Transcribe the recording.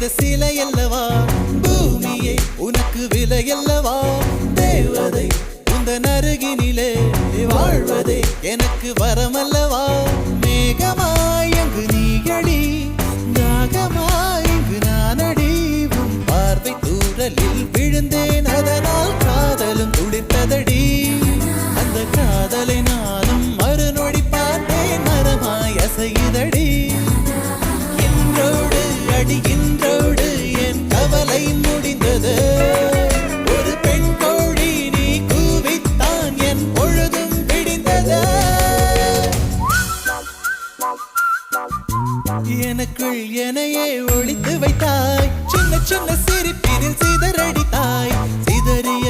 சிலை அல்லவா பூமியே உனக்கு விலை அல்லவா தேவதை உந்தன் அருகினிலே வாழ்வதே எனக்கு வரமல்லவா மேகமாய் அங்கு நீயடி நாகமாய் இங்கு நானடி உன் பார்வை தூரலில் விழுந்தேன் அதனால் காதலும் துடித்ததடி அந்த காதலை நானும் மறுநொடி பார்த்தேன் மரமாய் அசையுதடி இன்றோடு என் கவலை முடிந்தது ஒரு பெண் கோழி நீ கூவித்தான் என் பொழுதும் விடிந்தது எனக்குள் எனையே ஒளித்து வைத்தாய் சின்ன சின்ன சிரிப்பினில் சிதறடித்தாய் சிதறிய